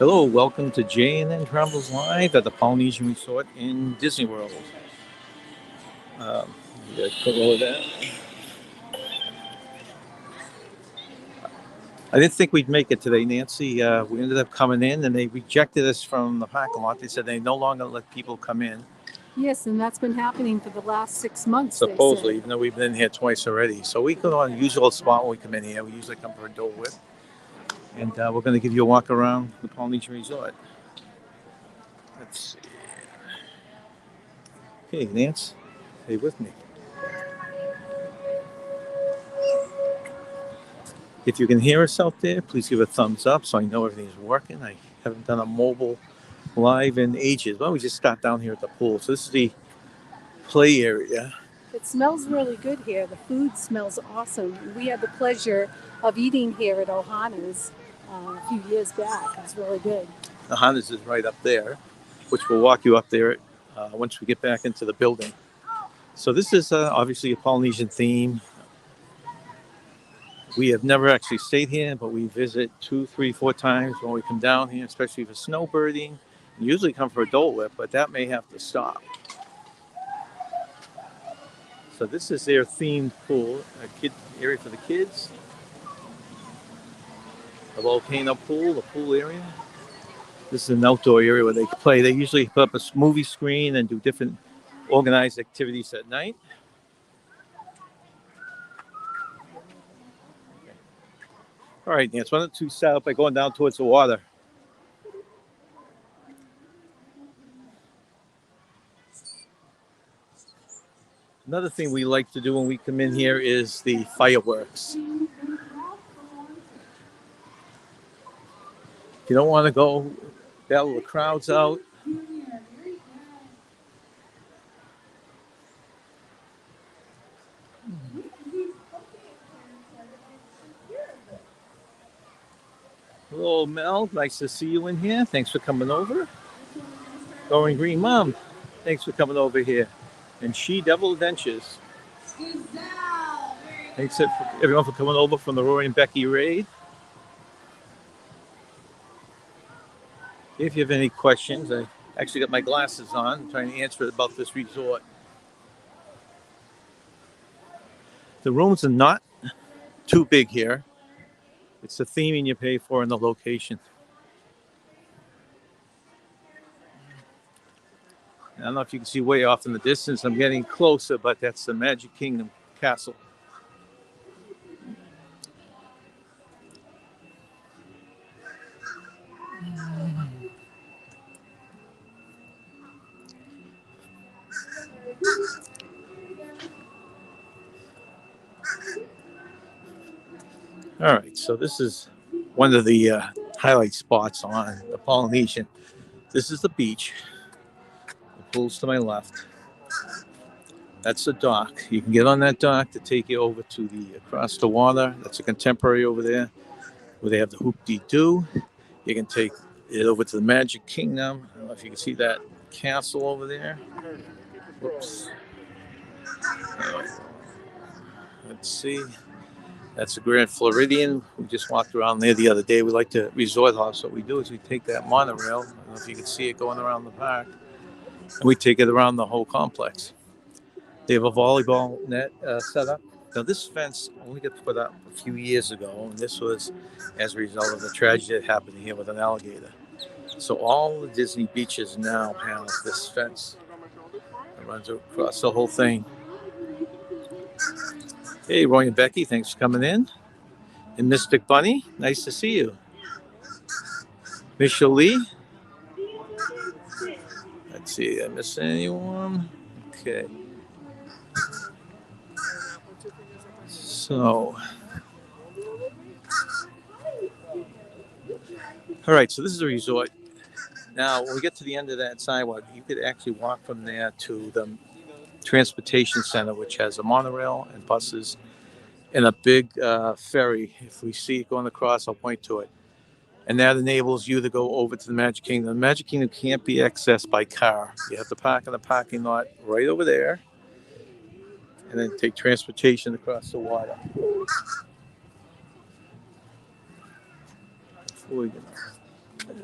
Hello, welcome to j&ntravels live at the Polynesian Resort in Disney World. Um, yeah, quick roll of that. I didn't think we'd make it today, Nancy. We ended up coming in and they rejected us from the parking lot. They said they no longer let people come in, Yes, and that's been happening for the last 6 months, supposedly, they even though we've been in here twice already. So we go on a usual spot when we come in here. We usually come for a Dole Whip. And we're going to give you a walk around the Polynesian Resort. Let's see. Hey, Nance, stay with me. If you can hear us out there, please give a thumbs up so I know everything's working. I haven't done a mobile live in ages. Why don't we just start down here at the pool? So this is the play area. It smells really good here. The food smells awesome. We had the pleasure of eating here at Ohana's a few years back. It was really good. The Honda's is right up there, which will walk you up there once we get back into the building. So this is obviously a Polynesian theme. We have never actually stayed here, but we visit 2, 3, 4 times when we come down here, especially for snowbirding. We usually come for a Dole Whip, but that may have to stop. So this is their themed pool, a kid area for the kids. A volcano pool, the pool area. This is an outdoor area where they play. They usually put up a movie screen and do different organized activities at night. All right, Nance, why don't you start up by going down towards the water? Another thing we like to do when we come in here is the fireworks. If you don't want to go battle the crowds out, hello, Mel. Nice to see you in here. Thanks for coming over. Going Green Mom, thanks for coming over here. And She Devil Adventures. Thanks everyone for coming over from the Rory and Becky raid. If you have any questions, I actually got my glasses on. I'm trying to answer about this resort. The rooms are not too big here. It's the theming you pay for and the location. I don't know if you can see way off in the distance. I'm getting closer, but that's the Magic Kingdom Castle. All right, so this is one of the highlight spots on the Polynesian. This is the beach. The pool's to my left. That's the dock. You can get on that dock to take you over to the across the water. That's a contemporary over there, where they have the hoop-dee-doo. You can take it over to the Magic Kingdom. I don't know if you can see that castle over there. Whoops. Let's see. That's the Grand Floridian. We just walked around there the other day. We like to resort house. What we do is we take that monorail. I don't know if you can see it going around the park. And we take it around the whole complex. They have a volleyball net set up. Now, this fence only got put up a few years ago, and this was as a result of the tragedy that happened here with an alligator. So all the Disney beaches now have this fence that runs across the whole thing. Hey, Roy and Becky, thanks for coming in. And Mystic Bunny, nice to see you. Michelle Lee. Let's see, did I miss anyone? Okay. So, all right, so this is a resort. Now, when we get to the end of that sidewalk, you could actually walk from there to the transportation center, which has a monorail and buses and a big ferry. If we see it going across, I'll point to it. And that enables you to go over to the Magic Kingdom. The Magic Kingdom can't be accessed by car. You have to park in the parking lot right over there and then take transportation across the water.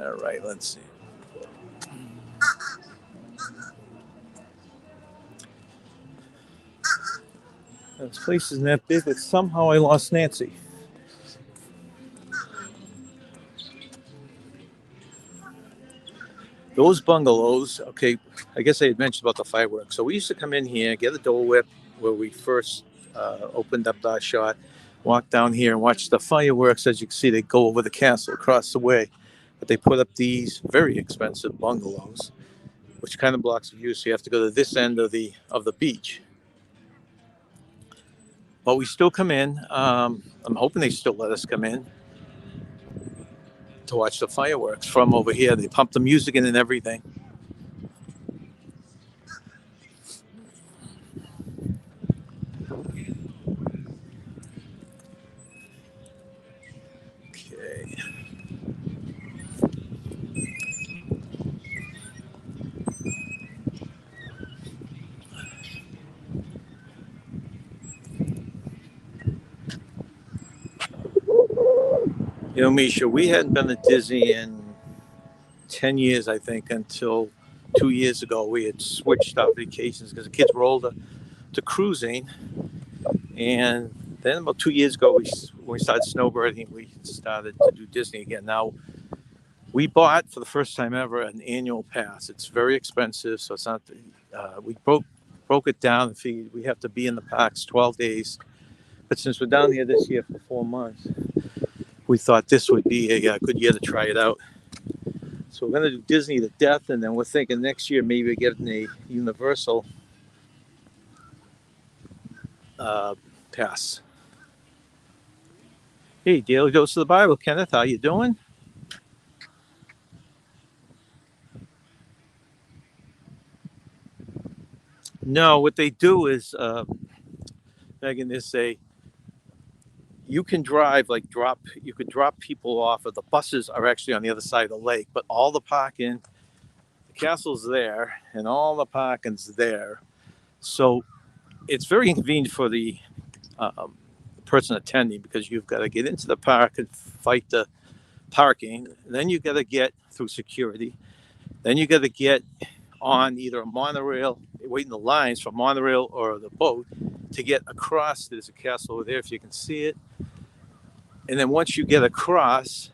All right, let's see. This place isn't that big, but somehow I lost Nancy. Those bungalows, okay, I guess I had mentioned about the fireworks. So we used to come in here, get a Dole Whip where we first opened up our shot, walk down here and watch the fireworks. As you can see, they go over the castle across the way. But they put up these very expensive bungalows, which kind of blocks the view. So you have to go to this end of the beach. But we still come in. I'm hoping they still let us come in to watch the fireworks from over here. They pump the music in and everything. Okay. You know, Misha, we hadn't been to Disney in 10 years, I think, until 2 years ago. We had switched our vacations because the kids were older to cruising. And then about 2 years ago, when we started snowbirding, we started to do Disney again. Now, we bought for the first time ever an annual pass. It's very expensive, so it's not. We broke it down and figured we have to be in the parks 12 days. But since we're down here this year for 4 months, we thought this would be a good year to try it out. So we're going to do Disney to death, and then we're thinking next year maybe getting a Universal uh, pass. Hey, Daily Dose of the Bible, Kenneth, how you doing? No, what they do is, Megan, is say you can drive, like you could drop people off, or the buses are actually on the other side of the lake, but all the parking, the castle's there, and all the parking's there. So it's very inconvenient for the person attending because you've got to get into the park and fight the parking. Then you got to get through security. Then you got to get on either a monorail, waiting the lines for monorail or the boat to get across. There's a castle over there if you can see it. And then once you get across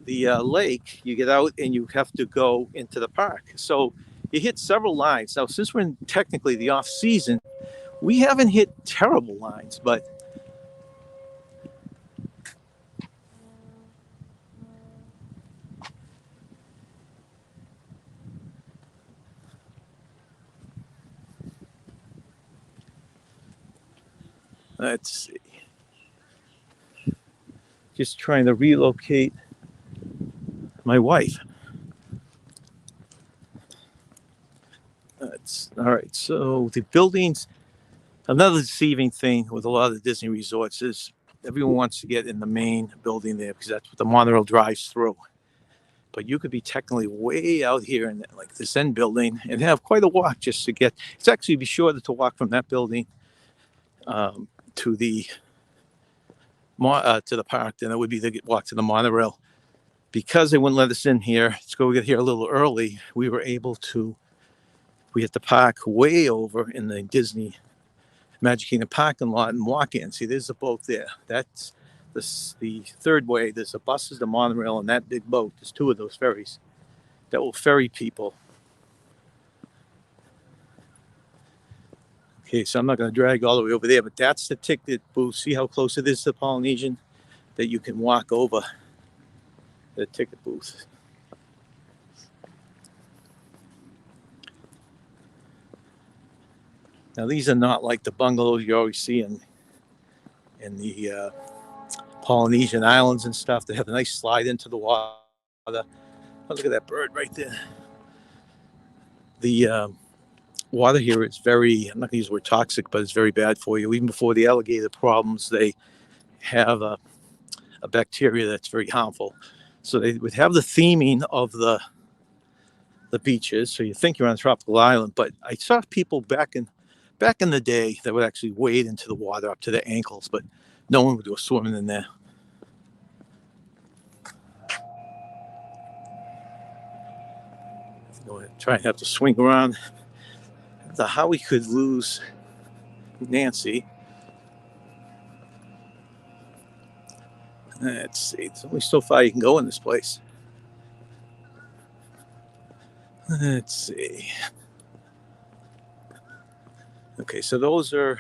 the lake, you get out and you have to go into the park. So you hit several lines. Now, since we're in technically the off season, we haven't hit terrible lines, but let's see. Just trying to relocate my wife. That's all right. So the buildings, another deceiving thing with a lot of the Disney resorts is everyone wants to get in the main building there because that's what the monorail drives through. But you could be technically way out here in like this end building and have quite a walk just to get. It's actually be shorter to walk from that building to the park than it would be to walk to the monorail. Because they wouldn't let us in here, let's go get here a little early. We had to park way over in the Disney Magic Kingdom parking lot and walk in. See, there's a boat there. That's the third way. There's the buses, the monorail, and that big boat. There's two of those ferries that will ferry people. Okay, so I'm not going to drag all the way over there, but that's the ticket booth. See how close it is to the Polynesian that you can walk over the ticket booth. Now, these are not like the bungalows you always see in the Polynesian islands and stuff. They have a nice slide into the water. Oh, look at that bird right there. The water here is very, I'm not going to use the word toxic, but it's very bad for you. Even before the alligator problems, they have a bacteria that's very harmful. So they would have the theming of the beaches. So you think you're on a tropical island, but I saw people back in the day that would actually wade into the water up to their ankles, but no one would go swimming in there. try and have to swing around how we could lose Nancy. Let's see. There's only so far you can go in this place. Let's see. Okay, so those are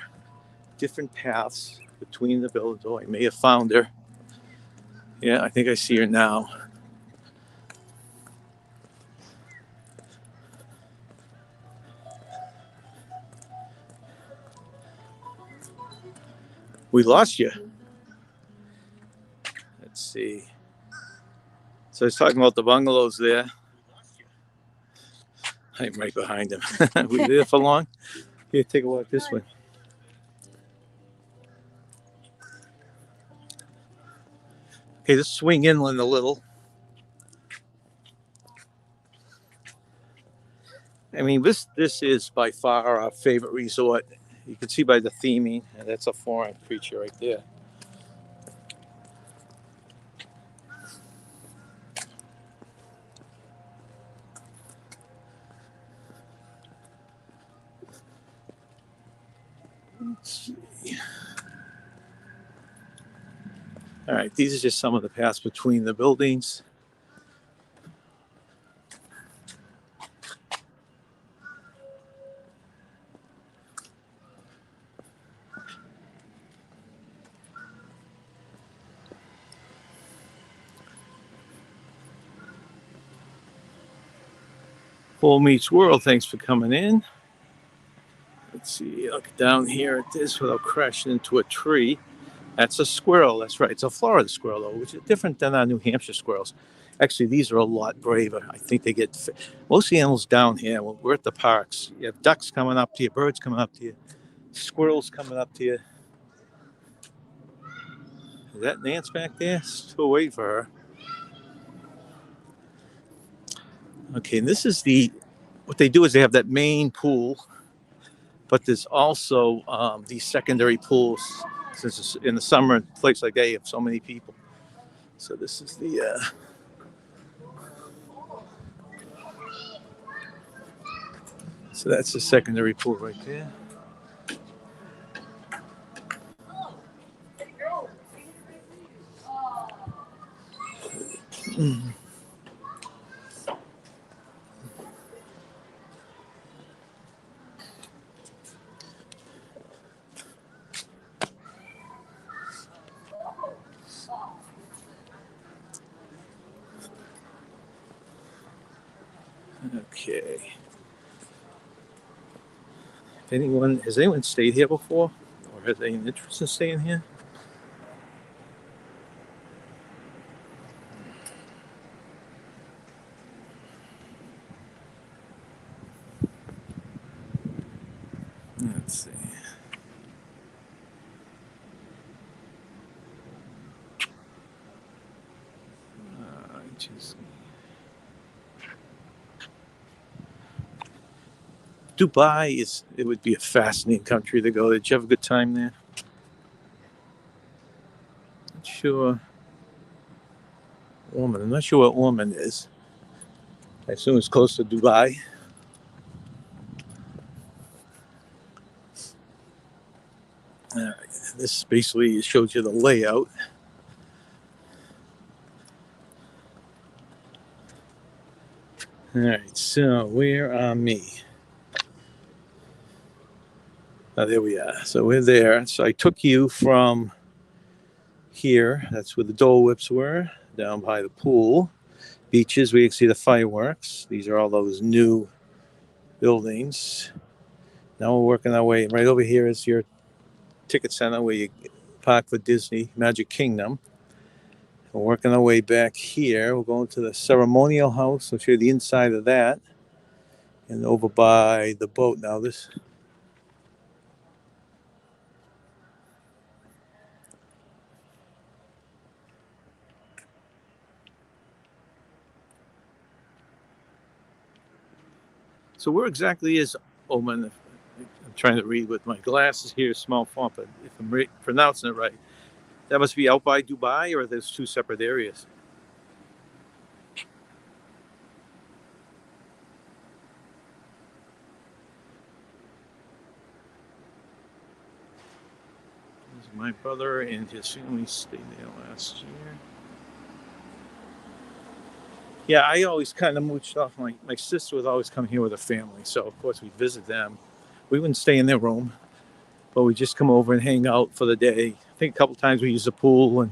different paths between the buildings. Oh, I may have found her. Yeah, I think I see her now. We lost you. Let's see. So I was talking about the bungalows there. I'm right behind him. We there for long? Here, take a walk this way. Okay, just swing inland a little. I mean, this is by far our favorite resort. You can see by the theming, and that's a foreign creature right there. Let's see. All right, these are just some of the paths between the buildings. Full Meets World, thanks for coming in. Let's see, look down here at this without crashing into a tree. That's a squirrel, that's right. It's a Florida squirrel, though, which is different than our New Hampshire squirrels. Actually, these are a lot braver. I think they get most of the animals down here. When we're at the parks, you have ducks coming up to you, birds coming up to you, squirrels coming up to you. Is that Nance back there? Still waiting for her. Okay, and this is what they do is they have that main pool, but there's also these secondary pools. Since it's in the summer, a place like that, you have so many people. So this is so that's the secondary pool right there. Okay. Has anyone stayed here before? Or has anyone interest in staying here? Let's see. Dubai would be a fascinating country to go. Did you have a good time there? Not sure. Oman. I'm not sure what Oman is. I assume it's close to Dubai. This basically shows you the layout. All right, so where are me? Oh, there we are. So we're there. So I took you from here. That's where the Dole Whips were, down by the pool. Beaches, we can see the fireworks. These are all those new buildings. Now we're working our way. Right over here is your ticket center where you park for Disney Magic Kingdom. We're working our way back here. We're going to the ceremonial house. I'll show you the inside of that. And over by the boat now. So where exactly is Oman? I'm trying to read with my glasses here, small font, but if I'm pronouncing it right, that must be out by Dubai, or there's two separate areas? My brother and his family stayed there last year. Yeah, I always kind of mooched off. My sister would always come here with her family, so of course we'd visit them. We wouldn't stay in their room, but we'd just come over and hang out for the day. I think a couple times we used the pool and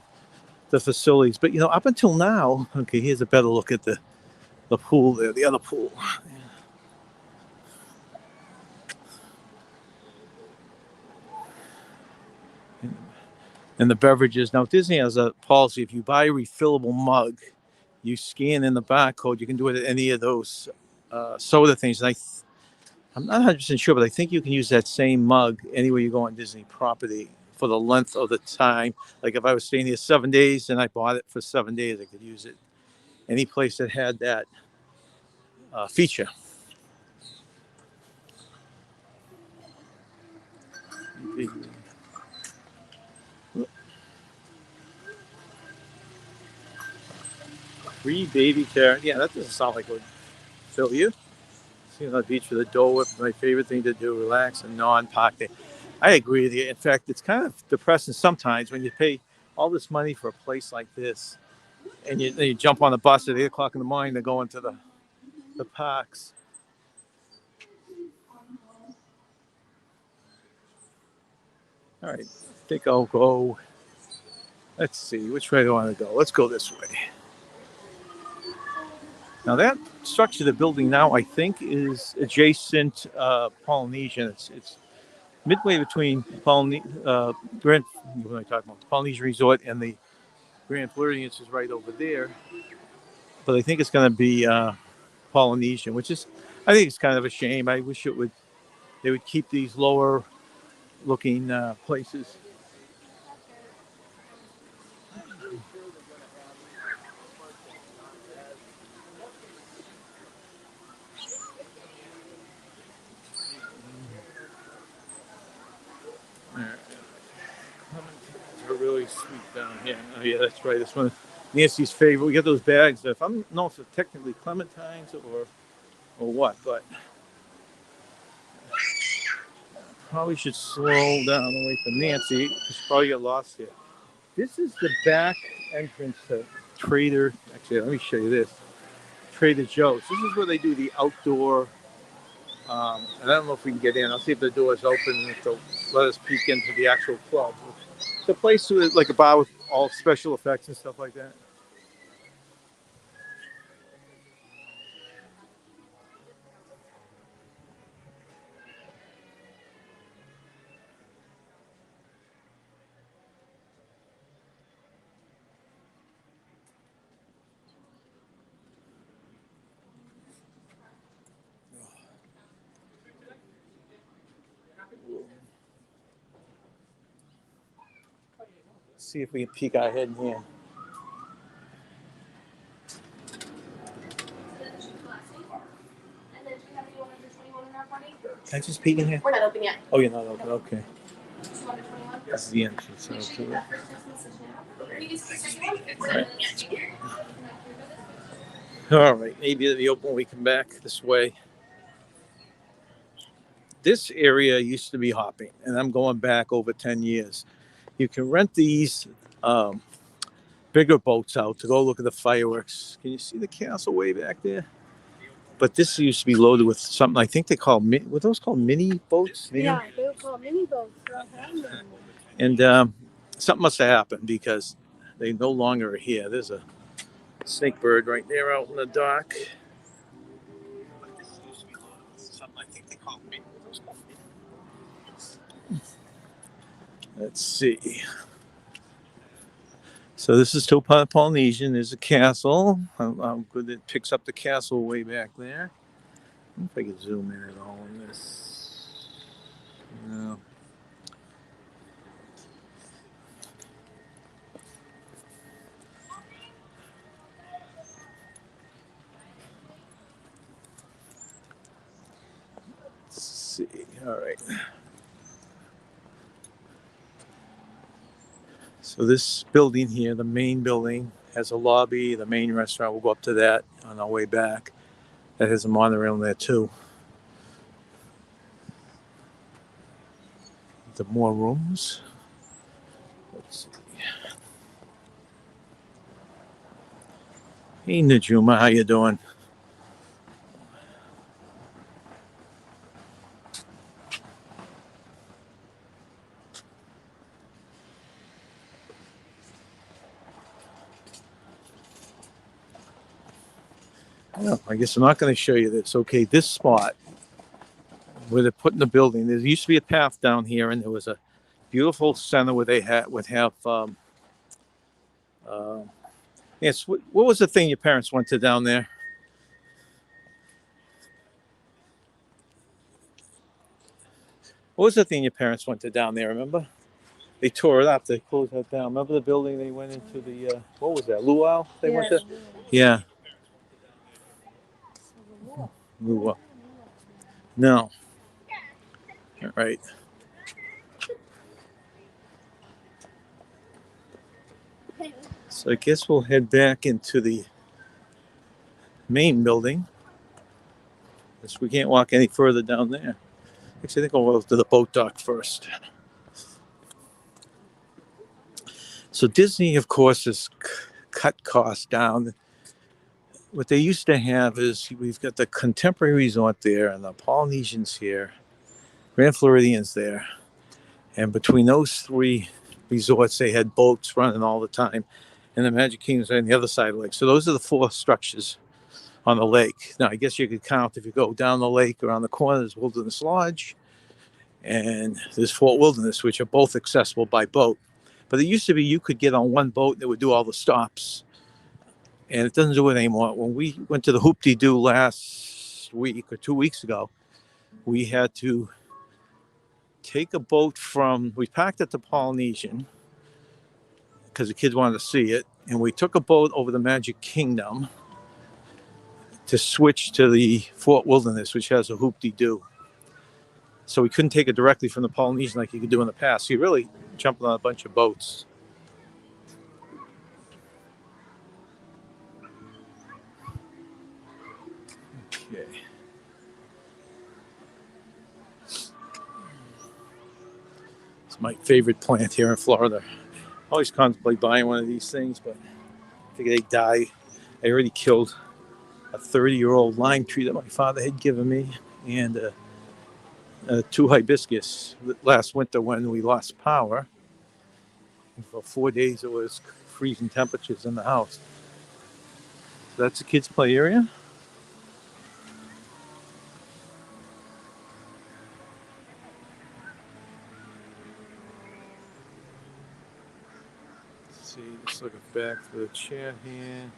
the facilities. But up until now, okay, here's a better look at the pool there, the other pool. And the beverages. Now, Disney has a policy: if you buy a refillable mug, you scan in the barcode. You can do it at any of those soda things. And I'm not 100% sure, but I think you can use that same mug anywhere you go on Disney property for the length of the time. Like if I was staying here 7 days and I bought it for 7 days, I could use it any place that had that feature. Free baby carrot. Yeah, that doesn't sound like it would fill you. Sitting on the beach with a Dole Whip, my favorite thing to do, relax and non-park day. I agree with you. In fact, it's kind of depressing sometimes when you pay all this money for a place like this and you jump on the bus at 8 o'clock in the morning to go into the parks. All right, I think I'll go. Let's see, which way do I want to go? Let's go this way. Now that structure they're building now, I think, is adjacent Polynesian. It's midway between Grand, what am I talking about? The Polynesian Resort and the Grand Floridian is right over there. But I think it's going to be Polynesian, which is, I think it's kind of a shame. I wish they would keep these lower looking places. They're really sweet down here. Oh yeah, that's right. This one, Nancy's favorite. We get those bags. If I don't know if they're technically clementines or what, but probably should slow down away from Nancy. She's probably get lost here. This is the back entrance to Trader. Actually, let me show you this. Trader Joe's. This is where they do the outdoor. And I don't know if we can get in. I'll see if the door's open and if they'll let us peek into the actual club. It's a place with like a bar with all special effects and stuff like that. Let's see if we can peek our head in here. Can I just peek in here? We're not open yet. Oh, you're not open. Okay. This is the entrance. All right. Maybe it'll be open when we come back this way. This area used to be hopping, and I'm going back over 10 years. You can rent these bigger boats out to go look at the fireworks. Can you see the castle way back there? But this used to be loaded with something I think they call, were those called mini boats? Yeah, they were called mini boats. And something must have happened because they no longer are here. There's a snake bird right there out in the dock. Let's see. So this is still part of Polynesian. There's a castle. I'm good. It picks up the castle way back there. I don't know if I can zoom in at all on this. No. Let's see. All right. So this building here, the main building, has a lobby, the main restaurant. We'll go up to that on our way back. That has a monorail in there too. The more rooms. Hey, Najuma, how you doing? Well, I guess I'm not going to show you this. Okay, this spot where they're putting the building, there used to be a path down here, and there was a beautiful center where they would have. Uh, yes, what was the thing your parents went to down there? What was the thing your parents went to down there? Remember? They tore it up. They closed that down. Remember the building they went into? The what was that? Luau? They went to. Yeah, Luau. No. All right. So I guess we'll head back into the main building. Because we can't walk any further down there. Actually, I think I'll go to the boat dock first. So Disney, of course, has cut costs down. What they used to have is we've got the Contemporary Resort there and the Polynesians here, Grand Floridians there. And between those three resorts, they had boats running all the time. And the Magic Kingdom's on the other side of the lake. So those are the four structures on the lake. Now, I guess you could count if you go down the lake around the corner, there's Wilderness Lodge and there's Fort Wilderness, which are both accessible by boat. But it used to be you could get on one boat that would do all the stops. And it doesn't do it anymore. When we went to the Hoop-de-Doo last week or 2 weeks ago, we had to take a boat we parked at the Polynesian because the kids wanted to see it. And we took a boat over the Magic Kingdom to switch to the Fort Wilderness, which has a Hoop-de-Doo. So we couldn't take it directly from the Polynesian like you could do in the past. So you really jumping on a bunch of boats. Okay. It's my favorite plant here in Florida. I always contemplate buying one of these things, but I think they die. I already killed a 30-year-old lime tree that my father had given me, and two hibiscus last winter when we lost power. And for 4 days, it was freezing temperatures in the house. So that's the kids' play area. Let's see, just looking back for the chat here.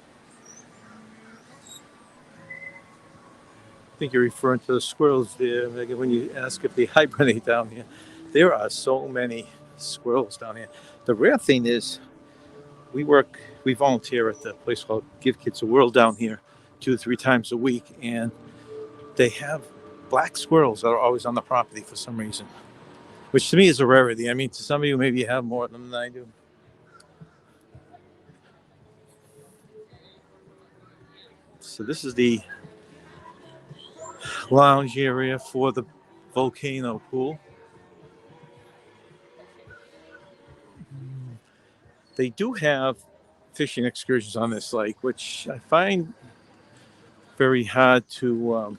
I think you're referring to the squirrels there, Megan, when you ask if they hibernate down here. There are so many squirrels down here. The rare thing is, we volunteer at the place called Give Kids a World down here 2 to 3 times a week, and they have black squirrels that are always on the property for some reason, which to me is a rarity. I mean, to some of you, maybe you have more of them than I do. So this is the lounge area for the volcano pool. They do have fishing excursions on this lake, which I find very hard to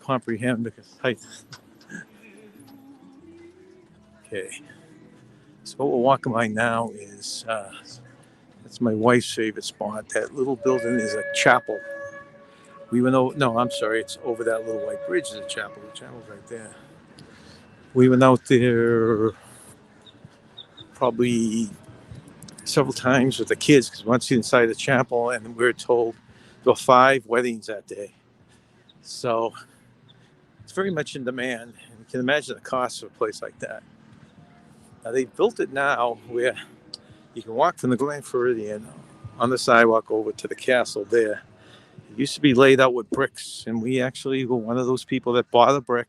comprehend because okay. So what we're walking by now is that's my wife's favorite spot. That little building is a chapel. We went over. No, I'm sorry. It's over that little white bridge. Is a chapel. The chapel's right there. We went out there probably several times with the kids because we wanted to see inside the chapel, and we were told there were 5 weddings that day. So it's very much in demand. And you can imagine the cost of a place like that. Now they built it now where you can walk from the Grand Floridian on the sidewalk over to the castle there. It used to be laid out with bricks, and we actually were one of those people that bought a brick.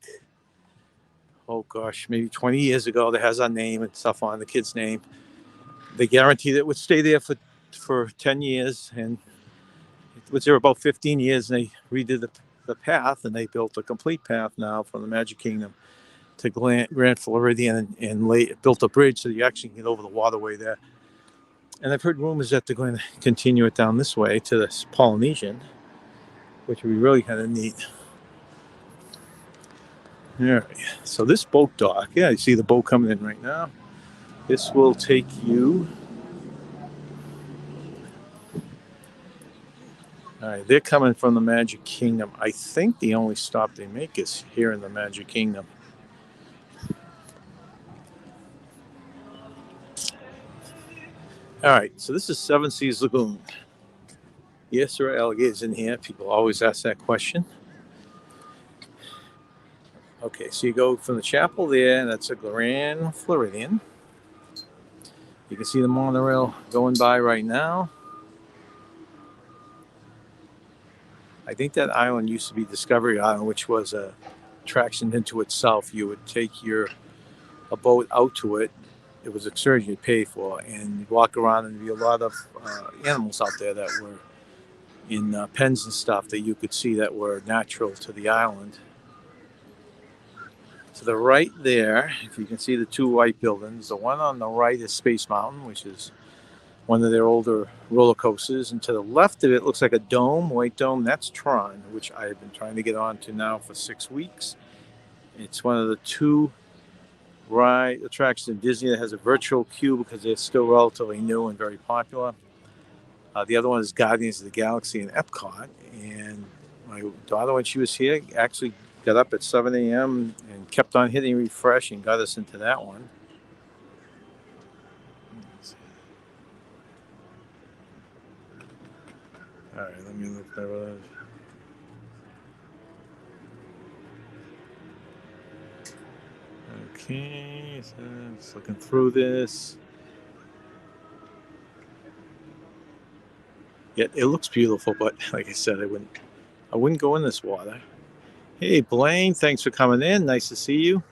Oh gosh, maybe 20 years ago. That has our name and stuff on the kid's name. They guaranteed it would stay there for 10 years, and it was there about 15 years, and they redid the path, and they built a complete path now from the Magic Kingdom to Grand Floridian and built a bridge so you actually can get over the waterway there. And I've heard rumors that they're going to continue it down this way to this Polynesian, which would be really kind of neat. All right, so this boat dock, yeah, you see the boat coming in right now. This will take you. All right, they're coming from the Magic Kingdom. I think the only stop they make is here in the Magic Kingdom. All right, so this is Seven Seas Lagoon. Yes, there are alligators in here. People always ask that question. Okay, so you go from the chapel there, and that's a Grand Floridian. You can see the monorail going by right now. I think that island used to be Discovery Island, which was a attraction into itself. You would take a boat out to it. It was excursion you pay for, and you'd walk around and there'd be a lot of animals out there that were in pens and stuff that you could see that were natural to the island. To the right there, if you can see the two white buildings, the one on the right is Space Mountain, which is one of their older roller coasters. And to the left of it looks like a dome, white dome. That's Tron, which I have been trying to get onto now for 6 weeks. It's one of the two ride attractions in Disney that has a virtual queue because they're still relatively new and very popular. The other one is Guardians of the Galaxy in Epcot. And my daughter, when she was here, actually got up at 7 a.m. and kept on hitting refresh and got us into that one. All right, let me look that up. Okay, so just looking through this. Yeah, it looks beautiful, but like I said, I wouldn't go in this water. Hey, Blaine, thanks for coming in. Nice to see you.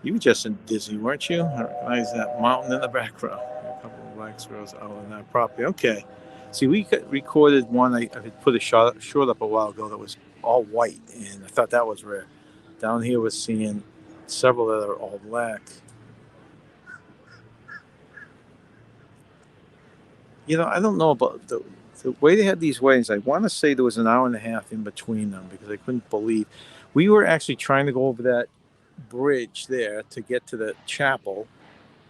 You were just in Disney, weren't you? I recognize that mountain in the background. A couple of black squirrels out on that property. Okay. See, we recorded one. I had put a short up a while ago that was all white, and I thought that was rare. Down here, we're seeing several that are all black. You know, I don't know about the way they had these weddings. I want to say there was an hour and a half in between them because I couldn't believe. We were actually trying to go over that bridge there to get to the chapel,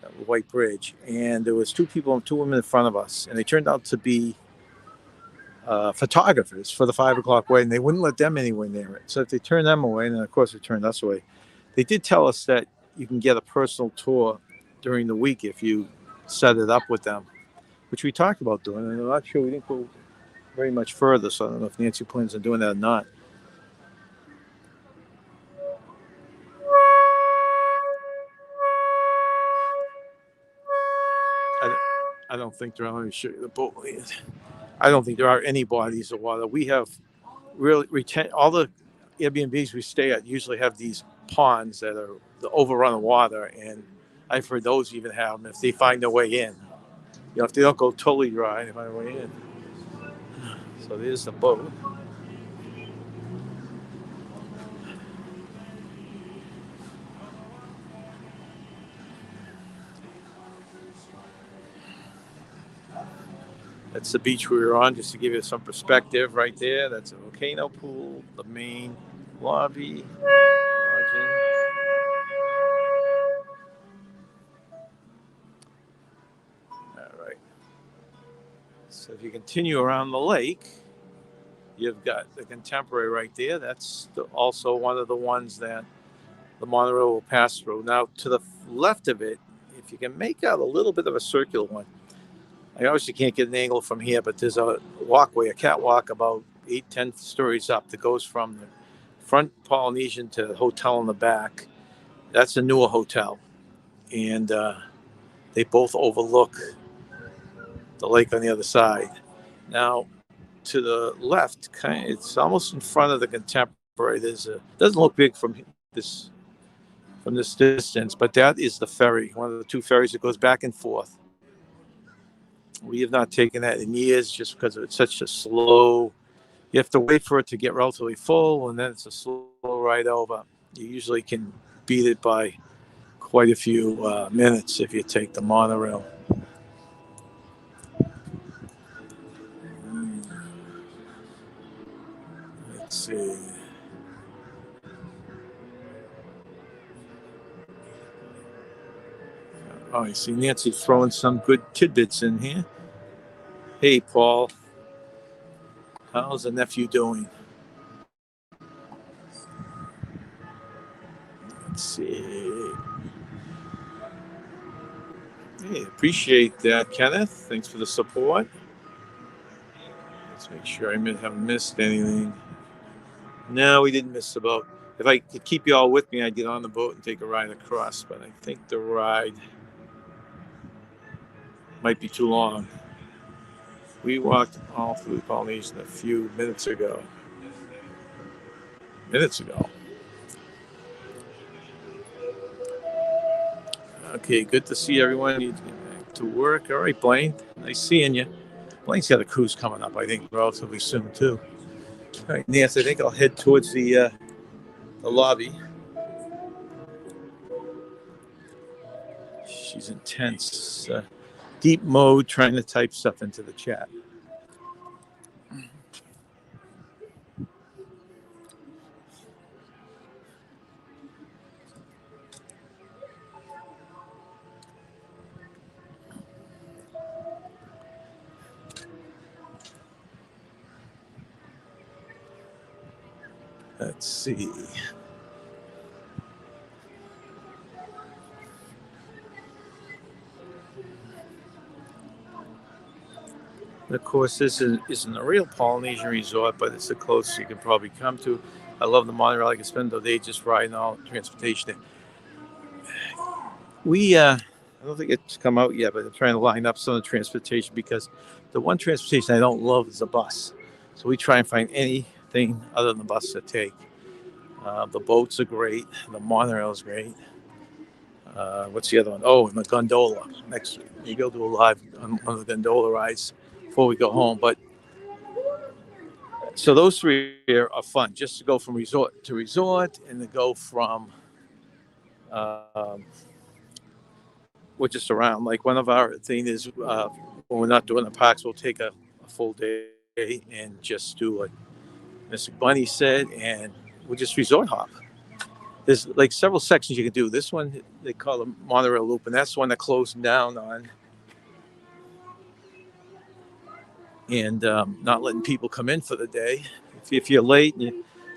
that white bridge, and there was two women in front of us, and they turned out to be photographers for the 5 o'clock wedding. They wouldn't let them anywhere near it. So if they turned them away, and then of course they turned us away. They did tell us that you can get a personal tour during the week if you set it up with them, which we talked about doing, and I'm not sure we didn't go very much further, so I don't know if Nancy plans on doing that or not. I don't think there are. Let me show you the boat. I don't think there are any bodies of water. We have really all the Airbnbs we stay at usually have these ponds that are the overrun of water, and I've heard those even have them if they find their way in. You know, if they don't go totally dry, they find their way in. So there's the boat. That's the beach we were on, just to give you some perspective right there. That's a volcano pool, the main lobby. All right. So if you continue around the lake, you've got the Contemporary right there. That's also one of the ones that the monorail will pass through. Now, to the left of it, if you can make out a little bit of a circular one, I obviously can't get an angle from here, but there's a walkway, a catwalk about 8-10 stories up that goes from the front Polynesian to the hotel in the back. That's a newer hotel, and they both overlook the lake on the other side. Now, to the left, it's almost in front of the Contemporary. Doesn't look big from this distance, but that is the ferry, one of the two ferries that goes back and forth. We have not taken that in years just because it's such a slow. You have to wait for it to get relatively full, and then it's a slow ride over. You usually can beat it by quite a few minutes if you take the monorail. Let's see. Oh, I see Nancy throwing some good tidbits in here. Hey, Paul, how's the nephew doing? Let's see. Hey, appreciate that, Kenneth. Thanks for the support. Let's make sure I haven't missed anything. No, we didn't miss the boat. If I could keep you all with me, I'd get on the boat and take a ride across, but I think the ride might be too long. We walked all through the Polynesian a few minutes ago. Okay, good to see everyone. You get back to work. All right, Blaine. Nice seeing you. Blaine's got a cruise coming up, I think, relatively soon, too. All right, Nancy, I think I'll head towards the lobby. She's intense. Deep mode, trying to type stuff into the chat. Let's see. Of course, this isn't a real Polynesian resort, but it's the closest you can probably come to. I love the monorail. I can spend the day just riding all transportation. I don't think it's come out yet, but I'm trying to line up some of the transportation because the one transportation I don't love is the bus. So we try and find anything other than the bus to take. The boats are great. The monorail is great. What's the other one? Oh, and the gondola. Next, you go do a live on one of the gondola rides before we go home. But so those three are fun, just to go from resort to resort and to go from um, we're just around. Like one of our things is when we're not doing the parks, we'll take a full day and just do what Mr. Bunny said, and we'll just resort hop. There's like several sections you can do. This one they call the monorail loop, and that's the one that closed down on and not letting people come in for the day. If you're late,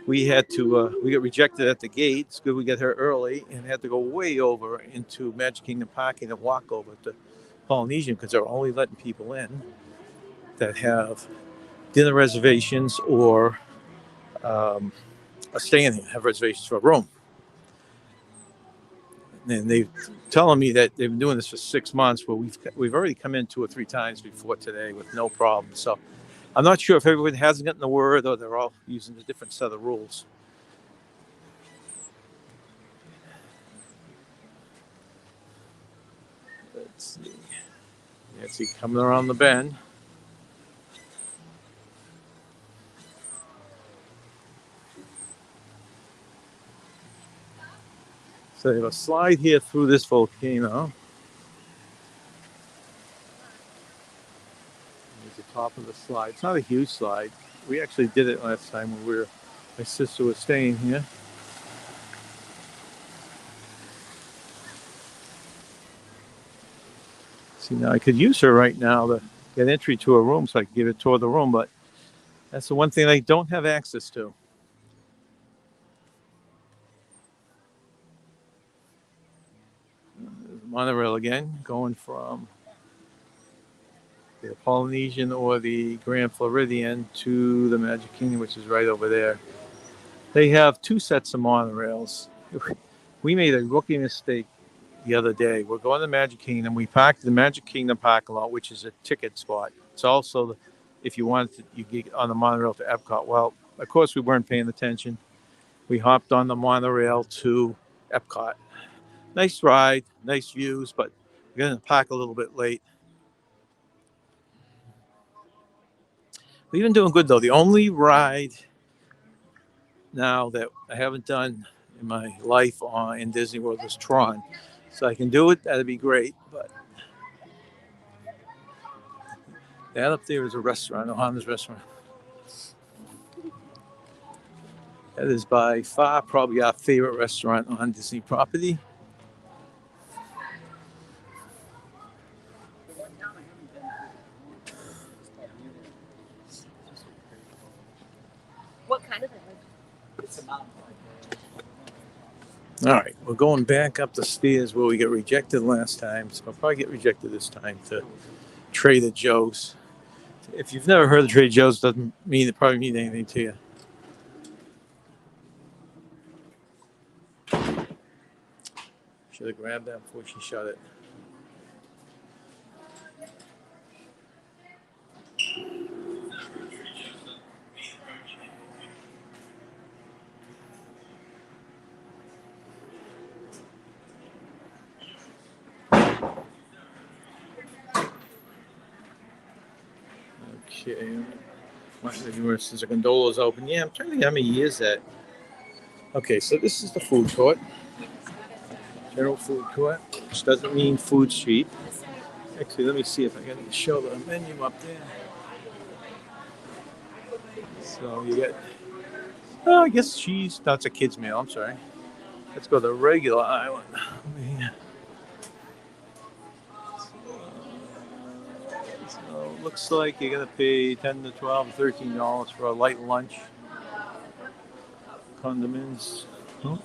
we had to we got rejected at the gate. It's good we got here early and had to go way over into Magic Kingdom parking and walk over to Polynesian because they're only letting people in that have dinner reservations or are staying here, have reservations for a room. And they're telling me that they've been doing this for 6 months, but we've already come in 2 or 3 times before today with no problem. So I'm not sure if everyone hasn't gotten the word or they're all using a different set of rules. Let's see. Nancy coming around the bend. So they have a slide here through this volcano. There's the top of the slide. It's not a huge slide. We actually did it last time when my sister was staying here. See, now I could use her right now to get entry to a room so I could give a tour of the room, but that's the one thing I don't have access to. Monorail again, going from the Polynesian or the Grand Floridian to the Magic Kingdom, which is right over there. They have two sets of monorails. We made a rookie mistake the other day. We're going to Magic Kingdom. We parked at the Magic Kingdom parking lot, which is a ticket spot. It's also, if you wanted to, you get on the monorail to Epcot. Well, of course, we weren't paying attention. We hopped on the monorail to Epcot. Nice ride, nice views, but we're going to park a little bit late. We've been doing good, though. The only ride now that I haven't done, in my life in Disney World is Tron. So I can do it, that'd be great. But that up there is a restaurant, Ohana's restaurant. That is by far probably our favorite restaurant on Disney property. What kind of thing? It's a mountain. All right, we're going back up the stairs where we got rejected last time. So I'll probably get rejected this time to Trader Joe's. If you've never heard of Trader Joe's, doesn't mean it probably mean anything to you. Should have grabbed that before she shut it. Okay. Since the gondola's open. Yeah, I'm trying to think how many years that. Okay, so this is the food court. General food court, which doesn't mean food street. Actually, let me see if I can show the menu up there. So you get, oh, I guess cheese. That's a kid's meal. I'm sorry. Let's go to the regular island. So it looks like you're gonna pay $10 to $12, $13 for a light lunch. Condiments. Oh.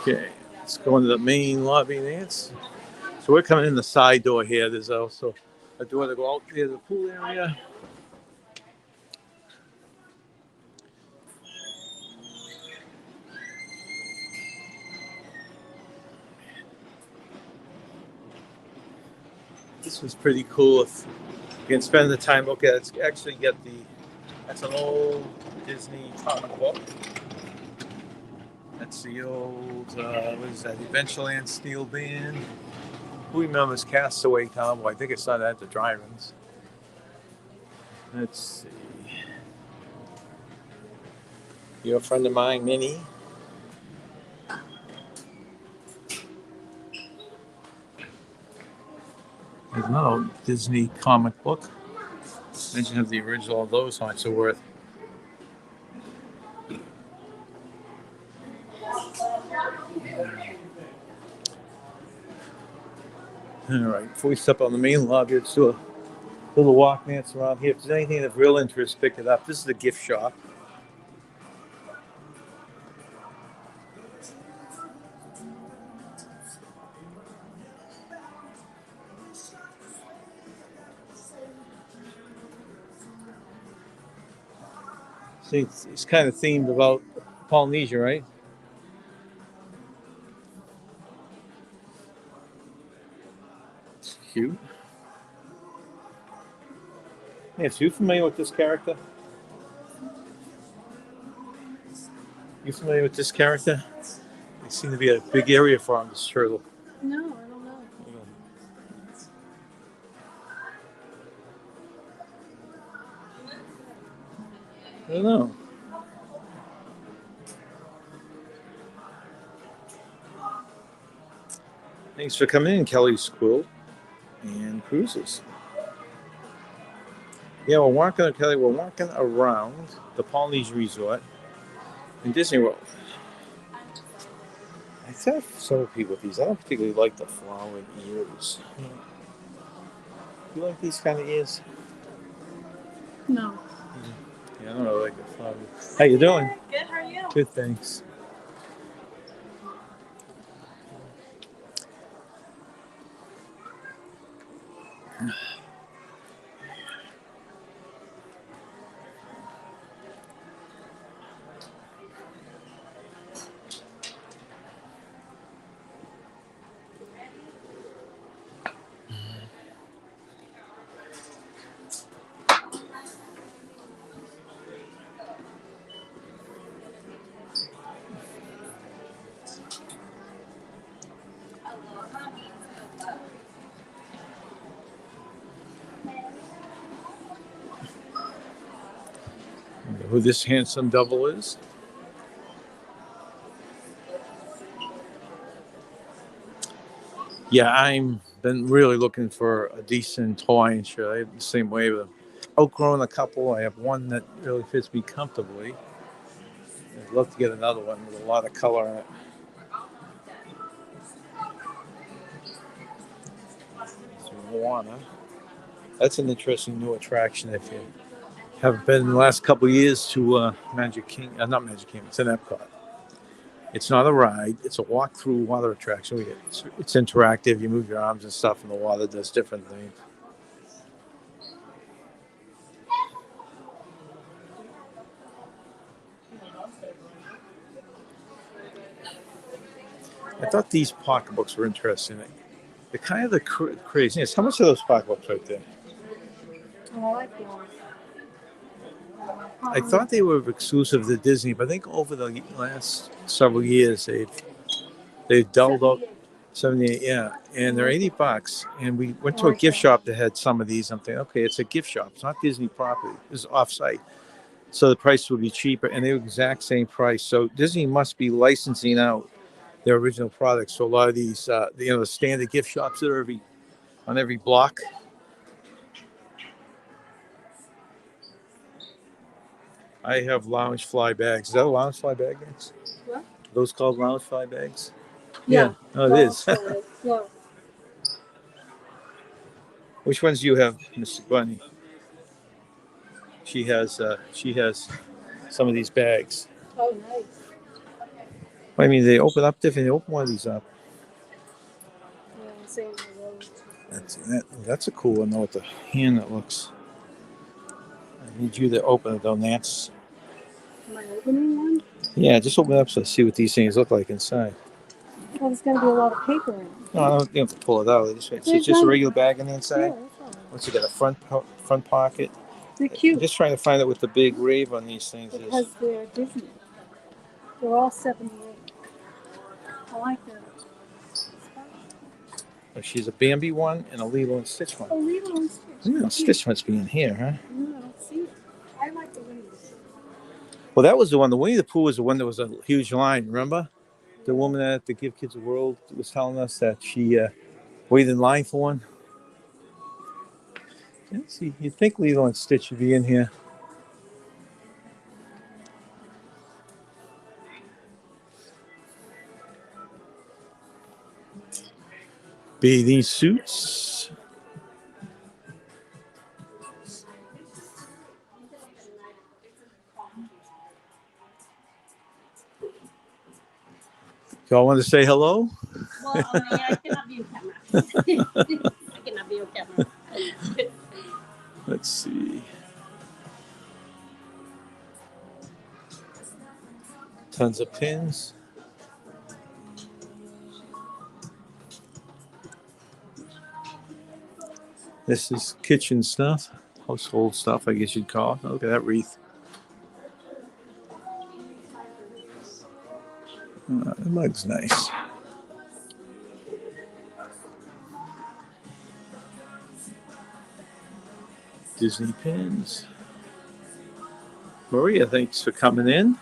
Okay, let's go into the main lobby, Nance. So we're coming in the side door here. There's also a door to go out there to the pool area. This was pretty cool. If you can spend the time, okay, let's actually get that's an old Disney comic book. That's the old, what is that, Adventureland Steel Band. Who remembers Castaway Cowboy? I think it's not at the drive-ins. Let's see. You're a friend of mine, Minnie. There's another Disney comic book. Then you have the original of those, how much they're worth. All right, before we step on the main lobby, let's do a little walk dance around here. If there's anything of real interest, pick it up. This is a gift shop. See, it's kind of themed about Polynesia, right? It's cute. Yes, you familiar with this character? You familiar with this character? There seems to be a big area for him, this turtle. No, I don't know. I don't know. Thanks for coming in, Kelly School and Cruises. Yeah, we're walking, Kelly. We're walking around the Polynesian Resort in Disney World. I said several people with these. I don't particularly like the flowering ears. You like these kind of ears? No. Yeah, I don't really like the flowering. How you doing? Good, how are you? Good, thanks. who this handsome devil is. Yeah, I'm been really looking for a decent Hawaiian shirt. I have the same way with outgrown a couple. I have one that really fits me comfortably. I'd love to get another one with a lot of color in it. So Moana. That's an interesting new attraction if you have been in the last couple of years to Magic King. Not Magic Kingdom. It's in Epcot. It's not a ride. It's a walk-through water attraction. It's interactive. You move your arms and stuff, and the water does different things. I thought these pocketbooks were interesting. They're kind of the craziness. How much are those pocketbooks right there? Oh, I like those. I thought they were exclusive to Disney, but I think over the last several years they've doubled up. 78, yeah, and they're $80. And we went to a gift shop that had some of these. I'm thinking, okay, it's a gift shop. It's not Disney property. It's off-site, so the price would be cheaper, and they're the exact same price. So Disney must be licensing out their original products. So a lot of these, the standard gift shops that are on every block. I have lounge fly bags. Is that a lounge fly bag? What? Are those called lounge fly bags? Yeah. Oh, it is. Yeah. Which ones do you have, Mr. Bunny? She has some of these bags. Oh, nice. I mean, they open up different. They open one of these up. Yeah, same with those. That's a cool one though with the hand that looks. I need you to open it though, Nance. Am I opening one? Yeah, just open it up so I see what these things look like inside. Well, there's going to be a lot of paper in it. No, I don't have to pull it out. It's just a regular bag on the inside. Yeah, that's all right. What's it got? A front pocket. They're cute. I'm just trying to find out what the big rave on these things because is. they're Disney. They're all 78. I like that. Oh, she's a Bambi one and a Lilo and Stitch one. Oh, Lilo and Stitch. Yeah, Stitch must be in here, huh? No, I don't see it. I like the Winnie the Pooh. Well, that was the one. The Winnie the Pooh was the one that was a huge line. Remember, the woman at the Give Kids a World was telling us that she waited in line for one. Let's see, you'd think Lilo and Stitch should be in here. Bathing suits. Y'all want to say hello? Well, I cannot be on camera. I cannot be on camera. Let's see. Tons of pins. This is kitchen stuff, household stuff, I guess you'd call it. Look at that wreath. It looks nice. Disney pins. Maria, thanks for coming in.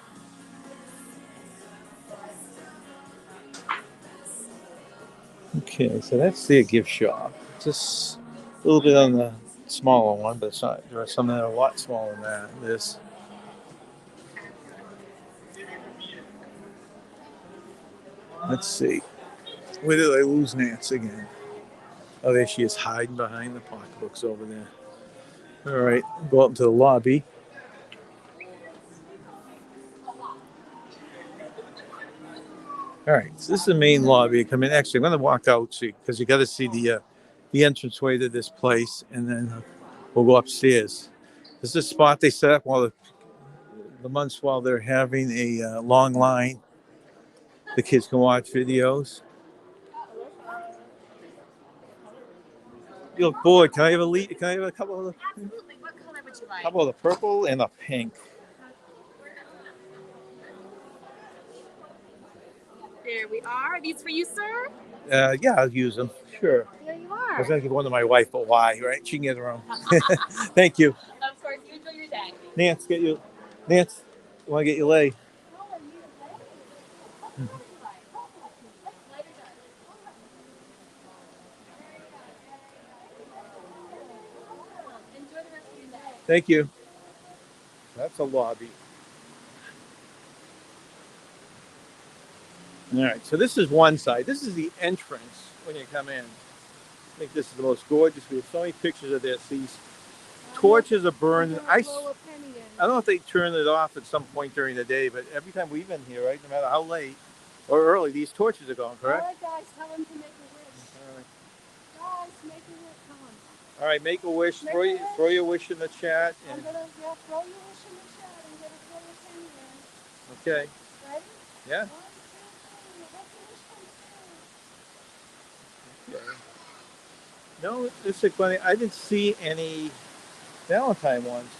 Okay, so that's their gift shop. Just a little bit on the smaller one, but it's not. There are some that are a lot smaller than that. This. Let's see. Where did I lose Nance again? Oh, there she is, hiding behind the pocketbooks over there. All right, go up to the lobby. All right, so this is the main lobby. Come in. Actually, I'm going to walk out because you got to see the entranceway to this place, and then we'll go upstairs. This is a spot they set up while the months while they're having a long line. The kids can watch videos. You look bored. Can I have a couple of the? Absolutely. What color would you like? How about the purple and the pink? There we are. Are these for you, sir? Yeah, I'll use them. Sure. There you I are. was going to give one to my wife, but why, right? She can get her own. Thank you. Of course. You enjoy your day. Nance, get you. Nance, you want to get your lay? Thank you. That's a lobby. All right, so this is one side. This is the entrance when you come in. I think this is the most gorgeous. We have so many pictures of this. These torches are burning. I don't know if they turn it off at some point during the day, but every time we've been here, right, no matter how late or early, these torches are going, correct? All right, guys, tell them to make a wish. All right. Guys, make a wish. Come on. All right, make a wish. Make Throw, a your, wish. throw your wish in the chat. I'm And, gonna throw your wish in the chat. I'm gonna throw your penny in. okay. Ready? Yeah. 1, 2, 3. Hope your wish comes true. Okay. No, this is funny. I didn't see any Valentine ones.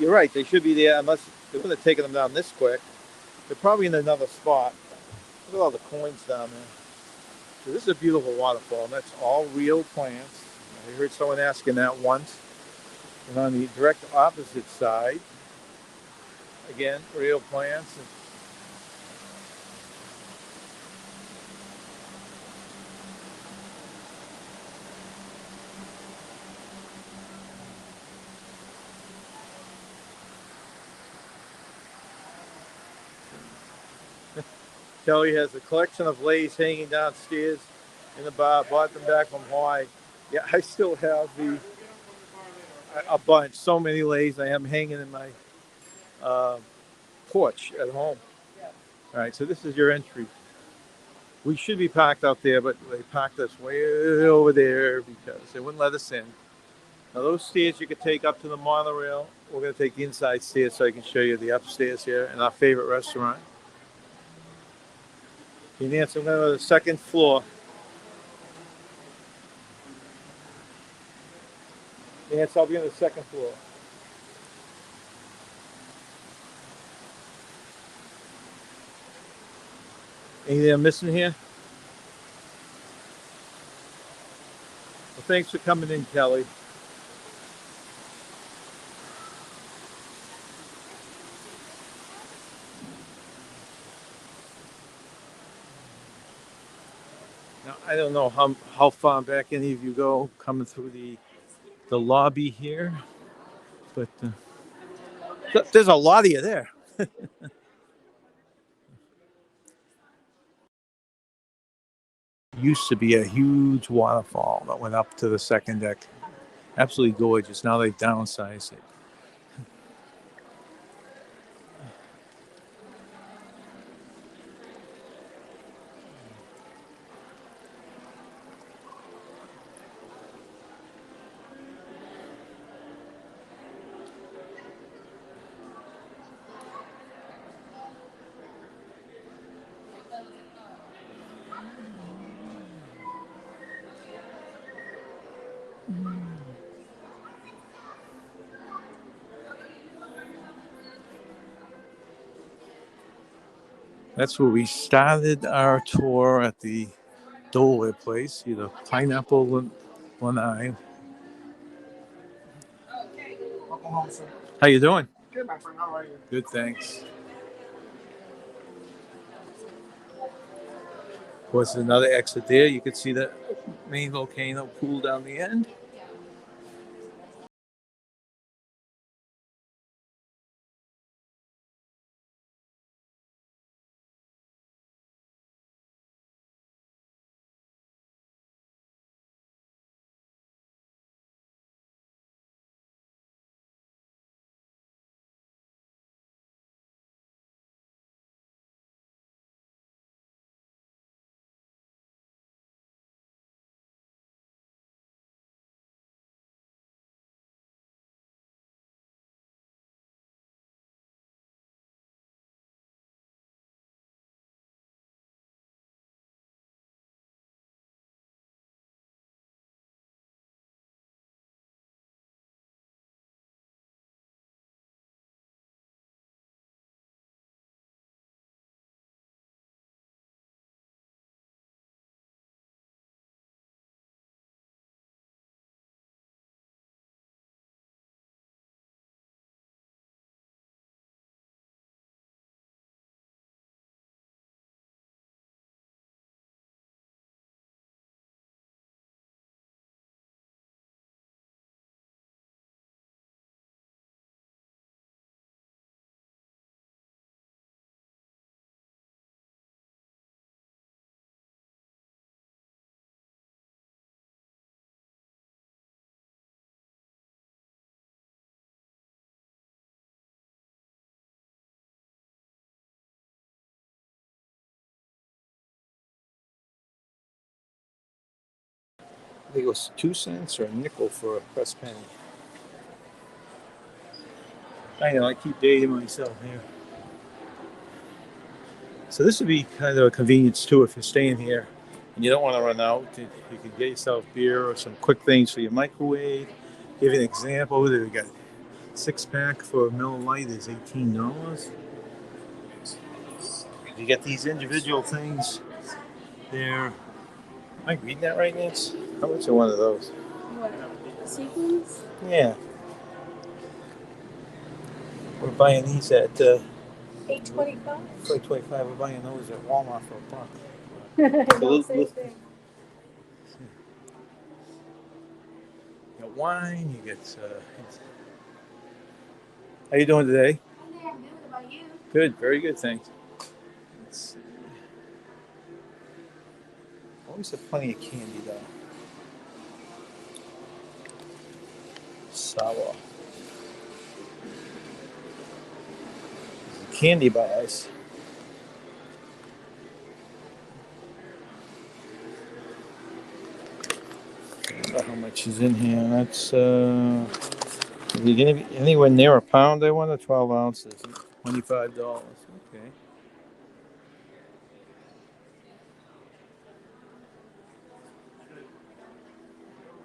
You're right. They should be there unless they would have taken them down this quick. They're probably in another spot. Look at all the coins down there. So this is a beautiful waterfall. And that's all real plants. I heard someone asking that once. And on the direct opposite side, again, real plants. Kelly has a collection of leis hanging downstairs in the bar. Bought them back from Hawaii. Yeah, I still have a bunch. So many leis I have hanging in my uh, porch at home. All right, so this is your entry. We should be parked out there, but they parked us way over there because they wouldn't let us in. Now those stairs you could take up to the monorail. We're going to take the inside stairs so I can show you the upstairs here and our favorite restaurant. Okay, Nancy, I'm going to go to the second floor. Nancy, I'll be on the second floor. Anything I'm missing here? Well, thanks for coming in, Kelly. Now, I don't know how far back any of you go coming through the lobby here, but there's a lot of you there. Used to be a huge waterfall that went up to the second deck. Absolutely gorgeous. Now they've downsized it. That's where we started our tour at the Dole place, the pineapple lanai. Welcome home, sir. How you doing? Good, my friend. How are you? Good, thanks. Of course, there's another exit there. You can see the main volcano pool down the end. I think it was 2 cents or a nickel for a pressed penny. I know, I keep dating myself here. So this would be kind of a convenience too if you're staying here and you don't want to run out. You could get yourself beer or some quick things for your microwave. Give you an example. There we got 6-pack for a Miller Lite is $18. You get these individual things. They're, am I reading that right, Nance? How much are one of those? What? Sequins? Yeah, we're buying these at $8.25. $4.25. We're buying those at Walmart for $1. No, same thing. You got wine. You get. How you doing today? I'm good. What about you? Good, very good, thanks. Let's see. Always have plenty of candy though. Sour. Candy bars. I don't know how much is in here. That's is it gonna be anywhere near a pound? I wonder. 12 ounces, $25. Okay.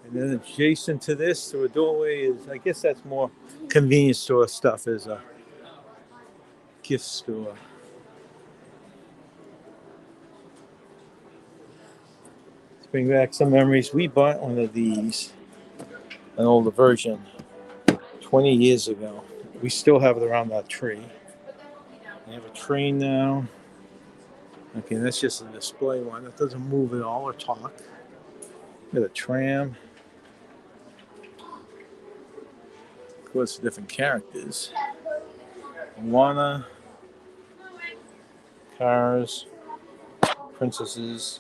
And then adjacent to this, through a doorway, is I guess that's more convenience store stuff. Is a gift store. Let's bring back some memories. We bought one of these, an older version, 20 years ago. We still have it around that tree. We have a train now. Okay, that's just a display one. It doesn't move at all or talk. We got a tram. Of course, different characters. Moana, cars, princesses.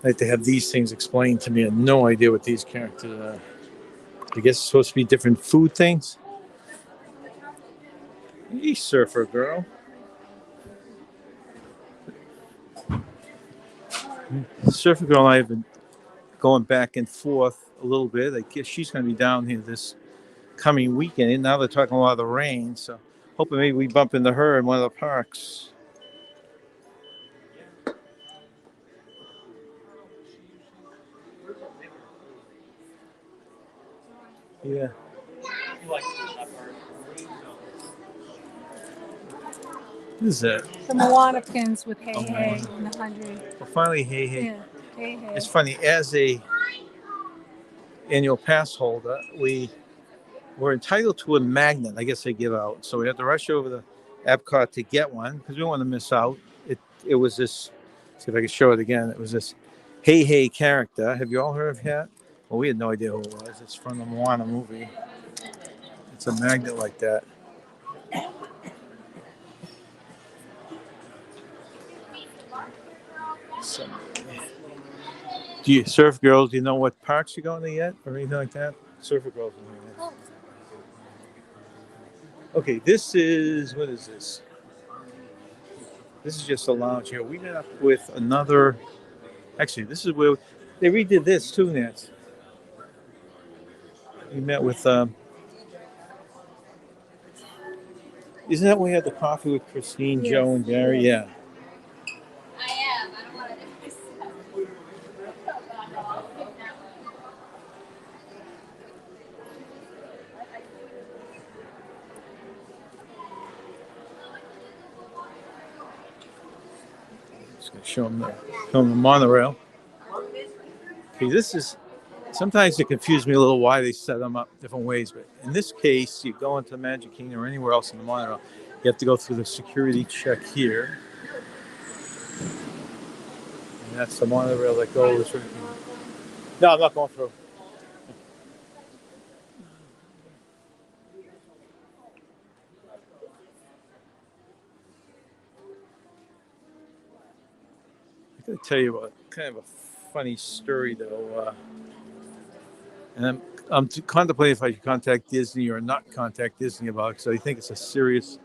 I like to have these things explained to me. I have no idea what these characters are. I guess it's supposed to be different food things. Hey, surfer girl. Surfer girl and I have been going back and forth a little bit. I guess she's going to be down here this coming weekend. And now they're talking a lot of the rain, so hoping maybe we bump into her in one of the parks. Yeah. What is that? The Moana pins with Hey Oh, Hey Moana. and the 100. Well, finally, hey, hey. Yeah, Hey Hey. It's funny, as a annual pass holder, we're entitled to a magnet. I guess they give out, so we have to rush over to Epcot to get one because we don't want to miss out. It was this. See if I can show it again. It was this Hey Hey character. Have you all heard of that? Well, we had no idea who it was. It's from the Moana movie. It's a magnet like that. So, do you surf girls? Do you know what parks you're going to yet, or anything like that? Surfer girls. Okay, this is what is this? This is just a lounge here. We met up with another. Actually, this is where they redid this too, Nance. We met with. Isn't that where we had the coffee with Christine, Yes, Joe, and Gary? yes. Yeah. I am. I don't want to do this. Just gonna show them the monorail. Okay, this is. Sometimes it confused me a little why they set them up different ways, but in this case, you go into Magic Kingdom or anywhere else in the monorail, you have to go through the security check here. And that's the monorail that goes. No, I'm not going through. I'm going to tell you kind of a funny story, though. And I'm I'm contemplating if I should contact Disney or not contact Disney about it, because I think it's a serious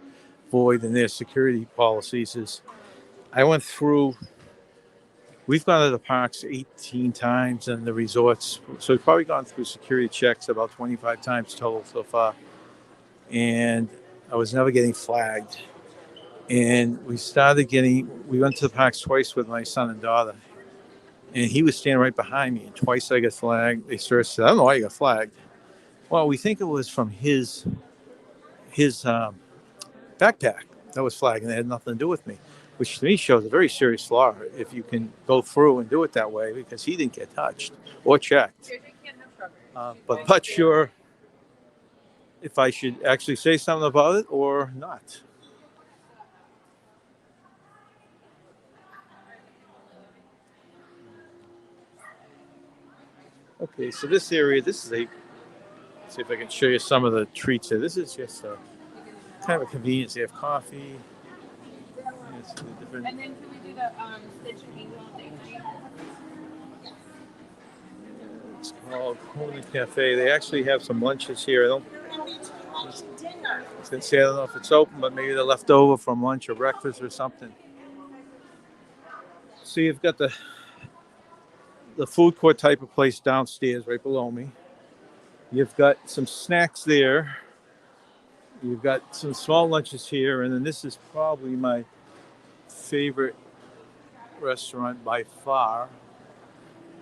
void in their security policies. Is I went through. We've gone to the parks 18 times and the resorts, so we've probably gone through security checks about 25 times total so far, and I was never getting flagged. And we went to the parks twice with my son and daughter, and he was standing right behind me, and twice I got flagged. They searched it. I don't know why you got flagged. Well, we think it was from his backpack that was flagged, and it had nothing to do with me, which to me shows a very serious flaw if you can go through and do it that way, because he didn't get touched or checked. But not sure if I should actually say something about it or not. Okay, so this area, see if I can show you some of the treats here. This is just a kind of a convenience. They have coffee. It's different. And then can we do the Stitch and Angle all day for you? It's called Holy Cafe. They actually have some lunches here. I was going to say, I don't know if it's open, but maybe they're left over from lunch or breakfast or something. So you've got the food court type of place downstairs right below me. You've got some snacks there. You've got some small lunches here. And then this is probably my favorite restaurant by far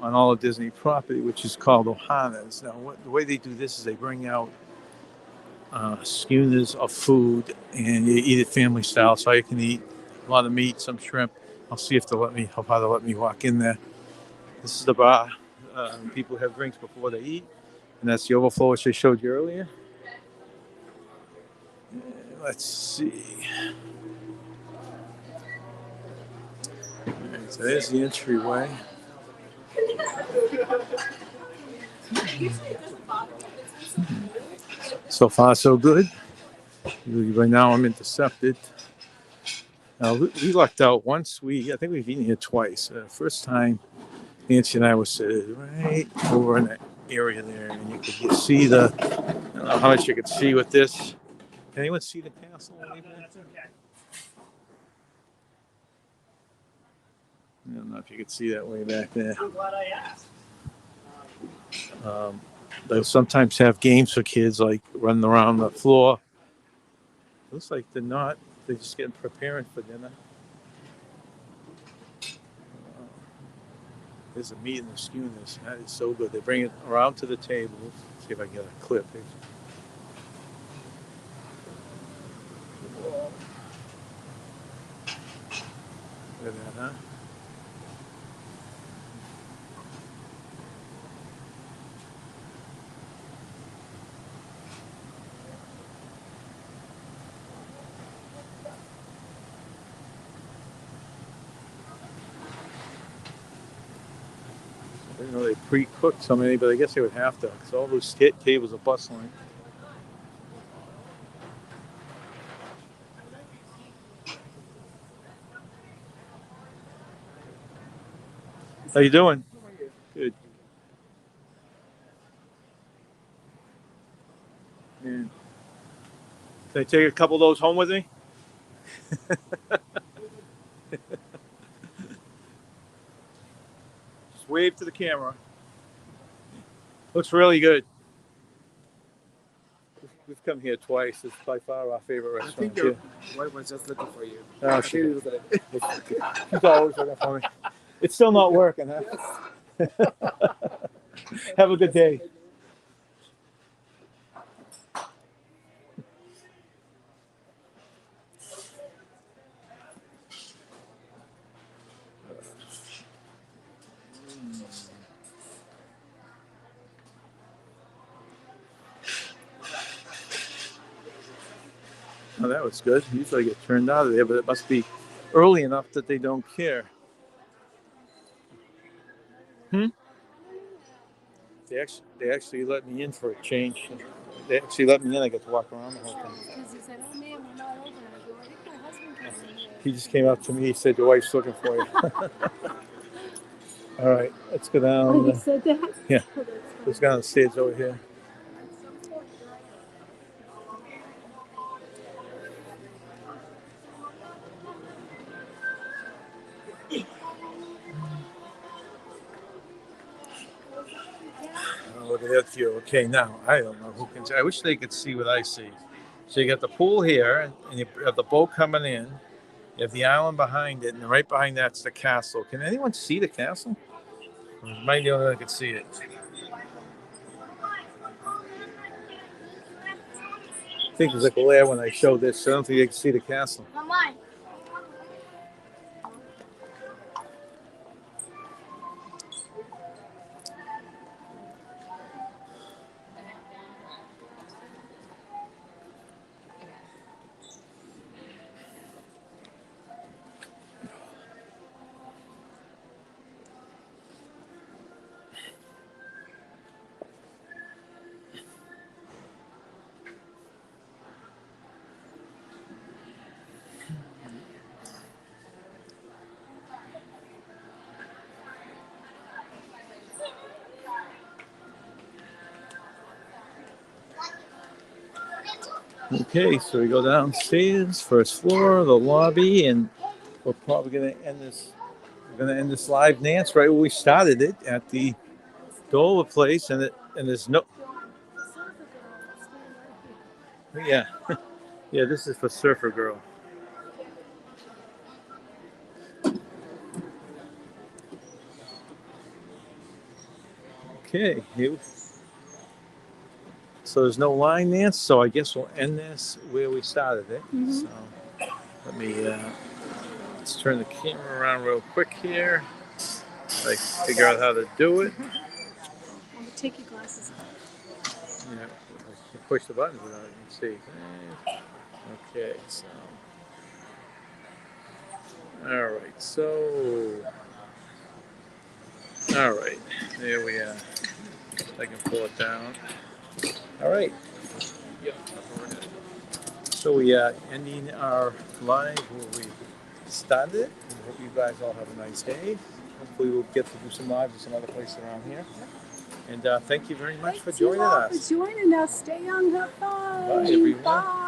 on all of Disney property, which is called Ohana's. Now, the way they do this is they bring out schooners of food, and you eat it family style. So you can eat a lot of meat, some shrimp. I'll see if how far they'll let me walk in there. This is the bar. People have drinks before they eat, and that's the overflow which I showed you earlier. Let's see. So there's the entryway. So far, so good. Right now, I'm intercepted. Now, we lucked out once. I think we've eaten here twice. First time, Nancy and I was right over in that area there, and you could see I don't know how much you could see with this. Can anyone see the castle? That's okay. I don't know if you could see that way back there. I'm glad I asked. They'll sometimes have games for kids, like running around the floor. Looks like they're not. They're just getting preparing for dinner. There's a meat in the schooners. That is so good. They bring it around to the table. Let's see if I can get a clip. Whoa. Look at that, huh? I didn't know they pre-cooked so many, but I guess they would have to, because all those tables are bustling. How you doing? Good. Man. Can I take a couple of those home with me? Just wave to the camera. Looks really good. We've come here twice. It's by far our favorite I restaurant. think your wife was just looking for you. Oh, She was like, she's always looking for me. It's still not working, huh? Have a good day. Oh, that was good. Usually I get turned out of there, but it must be early enough that they don't care. They actually let me in for a change. They actually let me in. I get to walk around the whole thing. Because he said, "Oh man, we're not open." I go, "I think my husband came in here." He just came up to me. He said, "Your wife's looking for you." All right, let's go down. Oh, he said that? Yeah. Oh, that's Let's go down the stairs over here. That's you. Okay, now I don't know who can see. I wish they could see what I see. So you got the pool here, and you have the boat coming in. You have the island behind it, and right behind that's the castle. Can anyone see the castle? Might be the only one that can see it. I think there's a glare when I show this, so I don't think you can see the castle. Okay, so we go downstairs, first floor, the lobby, and we're probably gonna end this. We're gonna end this live dance right where we started it at the Dola place, and there's no. Yeah, yeah. This is for Surfer Girl. Okay, so there's no line dance, so I guess we'll end this where we started it. Mhm. So let me let's turn the camera around real quick here. Like figure out how to do it. I'm gonna take your glasses off. Yeah, you push the buttons without it. You can see. Okay, so all right, so all right, there we are. I can pull it down. All right. So we are ending our live where we started it. We hope you guys all have a nice day. Hopefully we'll get to do some lives in some other places around here. And thank you very much for joining us. Thanks for joining us. Stay young, have fun. Bye, everyone. Bye.